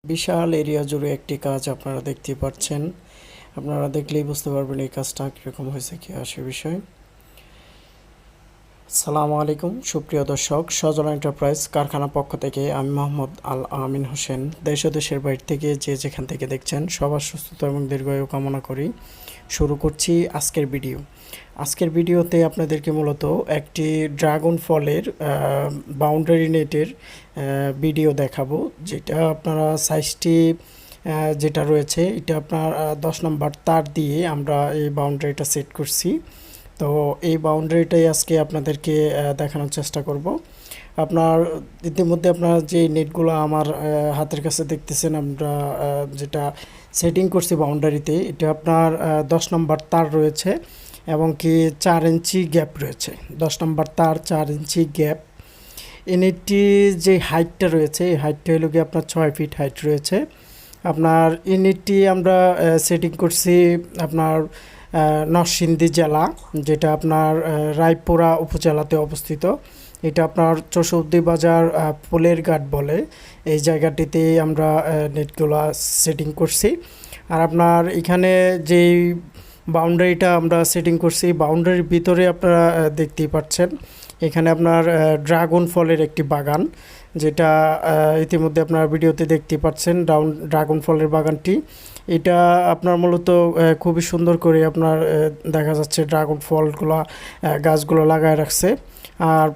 বিশাল area জুড়ে একটি কাজ আপনারা দেখতে পাচ্ছেন। আপনারা দেখলেই বুঝতে পারবেন এই কাজটা কীরকম হয়েছে, কী আসে বিষয়। সালামু আলাইকুম সুপ্রিয় দর্শক, সজল এন্টারপ্রাইজ কারখানা পক্ষ থেকে আমি মোহাম্মদ আল আমিন হোসেন দেশ ও দেশের বাইরে থেকে যে যেখান থেকে দেখছেন সবার সুস্থতা এবং দীর্ঘায়ু কামনা করি। শুরু করছি আজকের ভিডিও। আজকের ভিডিওতে আপনাদেরকে মূলত একটি ড্রাগন ফলের বাউন্ডারি নেটের ভিডিও দেখাবো, যেটা আপনারা সাইজটি যেটা রয়েছে এটা আপনার 10 নম্বর তার দিয়ে আমরা এই বাউন্ডারিটা সেট করছি। তো এই বাউন্ডারিটাই আজকে আপনাদেরকে দেখানোর চেষ্টা করব। আপনার ইতিমধ্যে আপনার যে নেটগুলো আমার হাতের কাছে দেখতেছেন, আমরা যেটা সেটিং করছি বাউন্ডারিতে, এটা আপনার 10 নম্বর তার রয়েছে এবং কি 4 ইঞ্চি গ্যাপ রয়েছে। 10 নম্বর তার 4 ইঞ্চি গ্যাপ। এই নেটটি যে হাইটটা রয়েছে, এই হাইটটা হলো কি আপনার 6 ফিট হাইট রয়েছে। আপনার এই নেটটি আমরা সেটিং করছি আপনার নরসিংদী জেলা, যেটা আপনার রায়পুরা উপজেলাতে অবস্থিত। এটা আপনার চৌষট্টি বাজার পোলের ঘাট বলে, এই জায়গাটিতে আমরা নেটগুলো সেটিং করছি। আর আপনার এখানে যেই বাউন্ডারিটা আমরা সেটিং করছি, বাউন্ডারির ভিতরে আপনারা দেখতেই পাচ্ছেন এখানে আপনার ড্রাগন ফলের একটি বাগান, যেটা ইতিমধ্যে আপনার ভিডিওতে দেখতে পাচ্ছেন। ড্রাগন ফলের বাগানটি এটা আপনার মূলত খুবই সুন্দর করে আপনার দেখা যাচ্ছে ড্রাগন ফলগুলো গাছগুলো লাগায় রাখছে। আর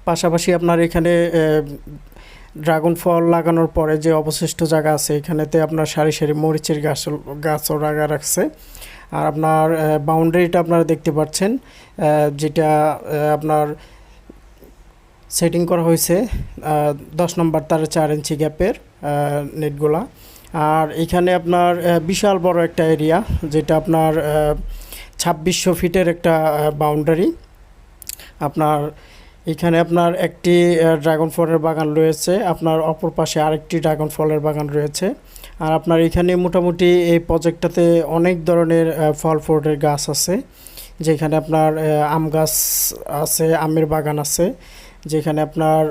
পাশাপাশি আপনার এখানে ড্রাগন ফল লাগানোর পরে যে অবশিষ্ট জায়গা আছে, এখানেতে আপনার সারি সারি মরিচের গাছও লাগা রাখছে। আর আপনার বাউন্ডারিটা আপনারা দেখতে পাচ্ছেন, যেটা আপনার সেটিং করা হয়েছে 10 নম্বর তার 4 ইঞ্চি গ্যাপের নেটগুলা। আর এখানে আপনার বিশাল বড় একটা এরিয়া, যেটা আপনার 2600 ফিটের একটা বাউন্ডারি। আপনার এখানে আপনার একটি ড্রাগন ফলের বাগান রয়েছে, আপনার অপর পাশে আরেকটি ড্রাগন ফলের বাগান রয়েছে। আর আপনার এখানে মোটামুটি এই প্রজেক্টটাতে অনেক ধরনের ফল ফ্রুটের গাছ আছে, যেখানে আপনার আম গাছ আছে, আমের বাগান আছে, যেখানে আপনার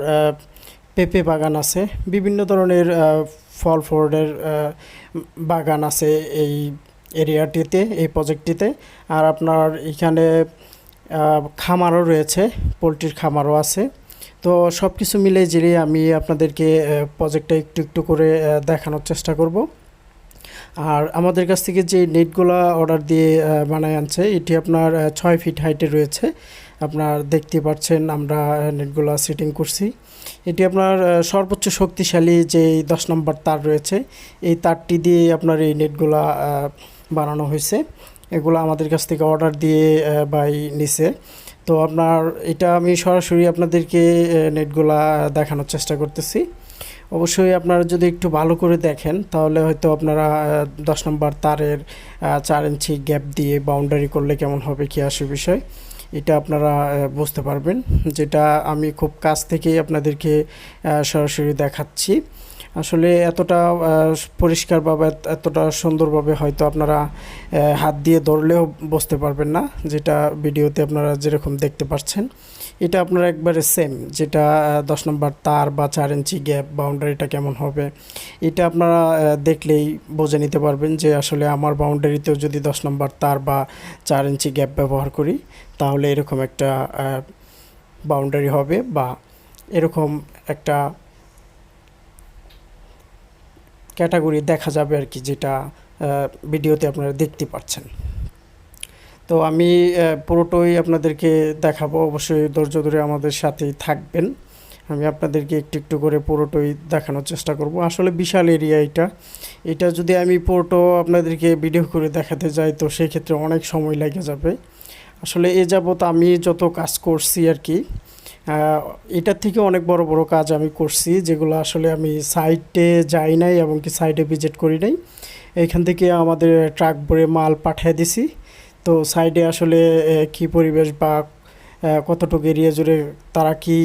পেঁপে বাগান আছে, বিভিন্ন ধরনের ফল ফ্রুটের বাগান আছে এই এরিয়াটিতে, এই প্রজেক্টটিতে। আর আপনার এখানে খামারও রয়েছে, পোলট্রির খামারও আছে। তো সব কিছু মিলে জিরিয়ে আমি আপনাদেরকে প্রজেক্টটা একটু একটু করে দেখানোর চেষ্টা করব। আর আমাদের কাছ থেকে যে নেটগুলো অর্ডার দিয়ে বানায় আনছে, এটি আপনার 6 ফিট হাইটে রয়েছে। আপনার দেখতে পাচ্ছেন আমরা নেটগুলো সেটিং করছি। এটি আপনার সর্বোচ্চ শক্তিশালী যে 10 নম্বর তার রয়েছে, এই তারটি দিয়ে আপনার এই নেটগুলো বানানো হয়েছে। এগুলো আমাদের কাছ থেকে অর্ডার দিয়ে বাই নিছে। তো আপনার এটা আমি সরাসরি আপনাদেরকে নেটগুলা দেখানোর চেষ্টা করতেছি। অবশ্যই আপনারা যদি একটু ভালো করে দেখেন, তাহলে হয়তো আপনারা 10 নম্বর তারের 4 ইঞ্চি গ্যাপ দিয়ে বাউন্ডারি করলে কেমন হবে, কী আসে বিষয়, এটা আপনারা বুঝতে পারবেন। যেটা আমি খুব কাছ থেকেই আপনাদেরকে সরাসরি দেখাচ্ছি। আসলে এতটা পরিষ্কারভাবে, এতটা সুন্দরভাবে হয়তো আপনারা হাত দিয়ে ধরলেও বুঝতে পারবেন না, যেটা ভিডিওতে আপনারা যেরকম দেখতে পাচ্ছেন। এটা আপনারা একবারে সেম, যেটা 10 নম্বর তার বা 4 ইঞ্চি গ্যাপ বাউন্ডারিটা কেমন হবে, এটা আপনারা দেখলেই বুঝে নিতে পারবেন যে আসলে আমার বাউন্ডারিতেও যদি 10 নম্বর তার বা 4 ইঞ্চি গ্যাপ ব্যবহার করি, তাহলে এরকম একটা বাউন্ডারি হবে বা এরকম একটা ক্যাটাগরি দেখা যাবে আর কি, যেটা ভিডিওতে আপনারা দেখতে পাচ্ছেন। তো আমি পুরোটাই আপনাদেরকে দেখাবো, অবশ্যই ধৈর্য ধরে আমাদের সাথেই থাকবেন। আমি আপনাদেরকে একটু একটু করে পুরোটাই দেখানোর চেষ্টা করব। আসলে বিশাল এরিয়া এটা যদি আমি পুরোটো আপনাদেরকে ভিডিও করে দেখাতে যাই, তো সেই ক্ষেত্রে অনেক সময় লেগে যাবে। আসলে এ যাবৎ আমি যত কাজ করছি আর কি, এটার থেকে অনেক বড় বড় কাজ আমি করছি, যেগুলো আসলে আমি সাইটে যাই নাই এবং কি সাইটে ভিজিট করি নাই। এখান থেকে আমাদের ট্রাক ভরে মাল পাঠিয়ে দিছি। তো সাইডে আসলে কি পরিবেশ বা কতটুকু এরিয়া জুড়ে তারা কি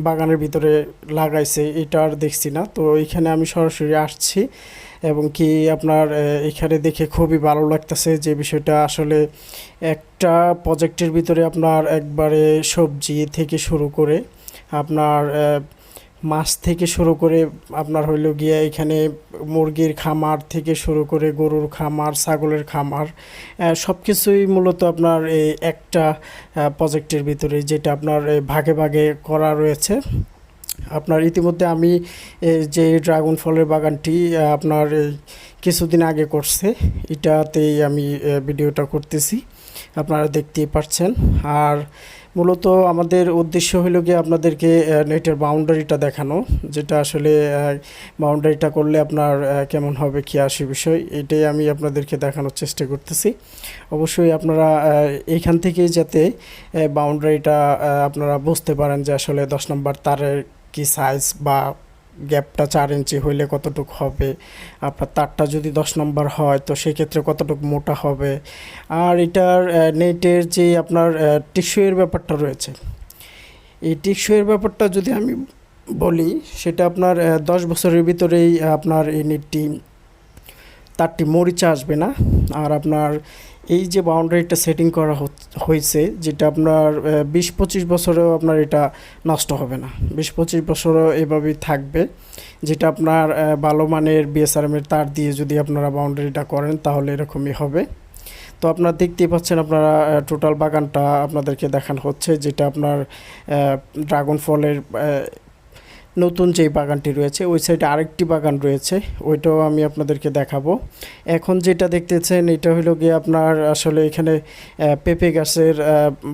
বাগানের ভিতরে লাগাইছে, এটা আর দেখছি না। তো এখানে আমি সরাসরি আসছি এবং কি আপনার এখানে দেখে খুবই ভালো লাগতেছে, যে বিষয়টা আসলে একটা প্রজেক্টের ভিতরে আপনার একবারে সবজি থেকে শুরু করে আপনার মাছ থেকে শুরু করে আপনার হইল গিয়ে এখানে মুরগির খামার থেকে শুরু করে গরুর খামার, ছাগলের খামার, সব কিছুই মূলত আপনার এই একটা প্রজেক্টের ভিতরে, যেটা আপনার ভাগে ভাগে করা রয়েছে। আপনার ইতিমধ্যে আমি যে ড্রাগন ফলের বাগানটি আপনার কিছুদিন আগে করছে, এটাতেই আমি ভিডিওটা করতেছি, আপনারা দেখতেই পাচ্ছেন। আর মূলত আমাদের উদ্দেশ্য হলো গিয়ে আপনাদেরকে নেটের বাউন্ডারিটা দেখানো, যেটা আসলে বাউন্ডারিটা করলে আপনার কেমন হবে কি আসে বিষয়, এটাই আমি আপনাদেরকে দেখানোর চেষ্টা করতেছি। অবশ্যই আপনারা এইখান থেকেই যাতে বাউন্ডারিটা আপনারা বুঝতে পারেন যে আসলে 10 নম্বর তারের কি সাইজ বা গ্যাপটা 4 ইঞ্চি হইলে কতটুকু হবে, আপনার তারটা যদি 10 নম্বর হয় তো সেক্ষেত্রে কতটুকু মোটা হবে। আর এটার নেটের যে আপনার টিস্যুয়ের ব্যাপারটা রয়েছে, এই টিস্যুয়ের ব্যাপারটা যদি আমি বলি, সেটা আপনার 10 বছরের ভিতরেই আপনার এই নেটটি তারটি মরিচা আসবে না। আর আপনার এই যে বাউন্ডারিটা সেটিং করা হয়েছে, যেটা আপনার 20-25 বছরেও আপনার এটা নষ্ট হবে না, 20-25 বছরও এভাবেই থাকবে। যেটা আপনার ভালো মানের বিএসআরএমের তার দিয়ে যদি আপনারা বাউন্ডারিটা করেন তাহলে এরকমই হবে। তো আপনারা দেখতেই পাচ্ছেন, আপনারা টোটাল বাগানটা আপনাদেরকে দেখানো হচ্ছে, যেটা আপনার ড্রাগন ফলের নতুন যেই বাগানটি রয়েছে, ওই সাইডে আরেকটি বাগান রয়েছে, ওইটাও আমি আপনাদেরকে দেখাবো। এখন যেটা দেখতেছেন এটা হলো গিয়ে আপনার আসলে এখানে পেঁপে গাছের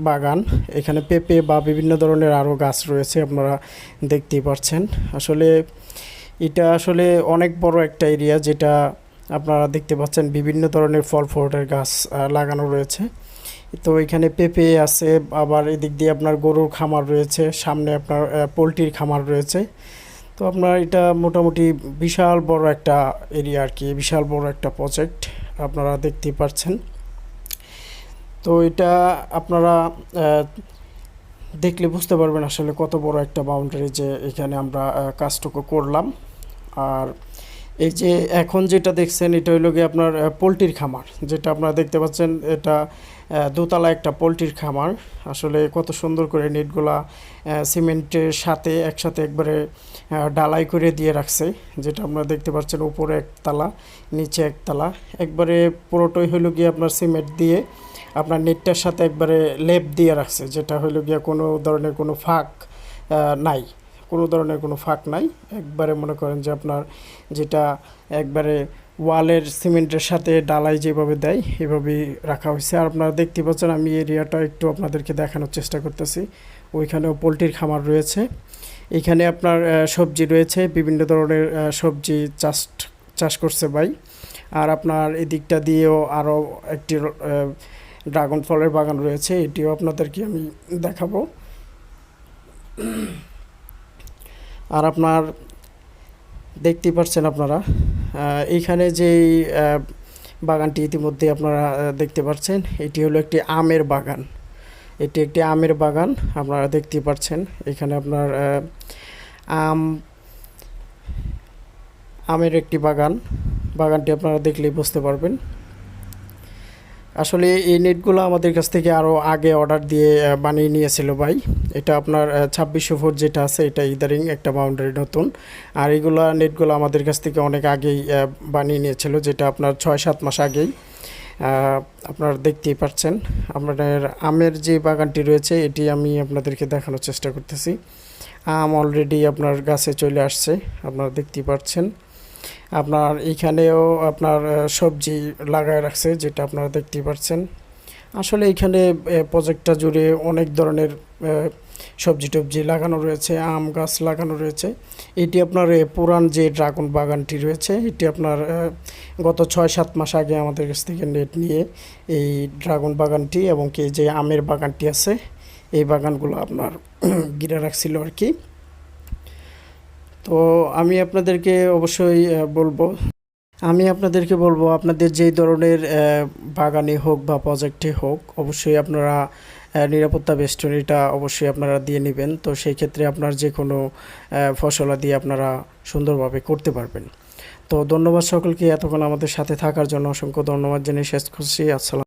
বাগান। এখানে পেঁপে বা বিভিন্ন ধরনের আরও গাছ রয়েছে, আপনারা দেখতেই পাচ্ছেন। আসলে এটা আসলে অনেক বড় একটা এরিয়া, যেটা আপনারা দেখতে পাচ্ছেন বিভিন্ন ধরনের ফল ফ্রুটের গাছ লাগানো রয়েছে। তো এখানে পেঁপে আছে, আবার এদিক দিয়ে আপনার গরুর খামার রয়েছে, সামনে আপনার পোলট্রির খামার রয়েছে। তো আপনার এটা মোটামুটি বিশাল বড় একটা এরিয়া আর কি, বিশাল বড় একটা প্রজেক্ট আপনারা দেখতেই পাচ্ছেন। তো এটা আপনারা দেখলে বুঝতে পারবেন আসলে কত বড় একটা বাউন্ডারি যে এখানে আমরা কাজটুকু করলাম। আর এই যে এখন যেটা দেখছেন এটা হইল গিয়ে আপনার পোলট্রির খামার, যেটা আপনারা দেখতে পাচ্ছেন, এটা দোতলা একটা পোলট্রির খামার। আসলে কত সুন্দর করে নেটগুলা সিমেন্টের সাথে একসাথে একবারে ডালাই করে দিয়ে রাখছে, যেটা আপনারা দেখতে পাচ্ছেন। উপরে একতলা, নিচে একতলা, একবারে পুরোটাই হইল গিয়ে আপনার সিমেন্ট দিয়ে আপনার নেটটার সাথে একবারে লেপ দিয়ে রাখছে, যেটা হইল গিয়ে কোনো ধরনের কোনো ফাঁক নাই, কোনো ধরনের কোনো ফাঁক নাই। একবারে মনে করেন যে আপনার যেটা একবারে ওয়ালের সিমেন্টের সাথে ডালাই যেভাবে দেয় এভাবেই রাখা হয়েছে। আর আপনারা দেখতে পাচ্ছেন, আমি এরিয়াটা একটু আপনাদেরকে দেখানোর চেষ্টা করতেছি। ওইখানেও পোলট্রির খামার রয়েছে, এখানে আপনার সবজি রয়েছে, বিভিন্ন ধরনের সবজি চাষ করছে ভাই। আর আপনার এদিকটা দিয়েও আরও একটি ড্রাগন ফলের বাগান রয়েছে, এটিও আপনাদেরকে আমি দেখাবো। আর আপনার দেখতেই পাচ্ছেন আপনারা এইখানে যেই বাগানটি ইতিমধ্যে আপনারা দেখতে পাচ্ছেন, এটি হলো একটি আমের বাগান। এটি একটি আমের বাগান, আপনারা দেখতেই পাচ্ছেন। এখানে আপনার আমের একটি বাগানটি আপনারা দেখলেই বুঝতে পারবেন। আসলে এই নেটগুলো আমাদের কাছ থেকে আরও আগে অর্ডার দিয়ে বানিয়ে নিয়েছিল ভাই। এটা আপনার 2600 ফুট যেটা আছে, এটা ইদারিং একটা বাউন্ডারি নতুন। আর এইগুলো নেটগুলো আমাদের কাছ থেকে অনেক আগেই বানিয়ে নিয়েছিল, যেটা আপনার 6-7 মাস আগেই। আপনারা দেখতেই পাচ্ছেন। আপনাদের আমের যে বাগানটি রয়েছে, এটি আমি আপনাদেরকে দেখানোর চেষ্টা করতেছি। আম অলরেডি আপনার গাছে চলে আসছে, আপনারা দেখতেই পাচ্ছেন। আপনার এইখানেও আপনার সবজি লাগায় রাখছে, যেটা আপনারা দেখতেই পাচ্ছেন। আসলে এইখানে প্রজেক্টটা জুড়ে অনেক ধরনের সবজি টবজি লাগানো রয়েছে, আম গাছ লাগানো রয়েছে। এটি আপনার পুরান যে ড্রাগন বাগানটি রয়েছে, এটি আপনার গত 6-7 মাস আগে আমাদের কাছ থেকে নেট নিয়ে এই ড্রাগন বাগানটি এবং কি যে আমের বাগানটি আছে, এই বাগানগুলো আপনার ঘিরে রাখছিল আর কি। তো আমি আপনাদেরকে অবশ্যই বলবো আপনাদের যেই ধরনের বাগানে হোক বা প্রজেক্টে হোক, অবশ্যই আপনারা নিরাপত্তা বেষ্টনীটা অবশ্যই আপনারা দিয়ে নেবেন। তো সেই ক্ষেত্রে আপনার যে কোনো ফসলাদি আপনারা সুন্দরভাবে করতে পারবেন। তো ধন্যবাদ সকলকে এতক্ষণ আমাদের সাথে থাকার জন্য, অসংখ্য ধন্যবাদ জানিয়ে শেষ করছি। আসসালাম।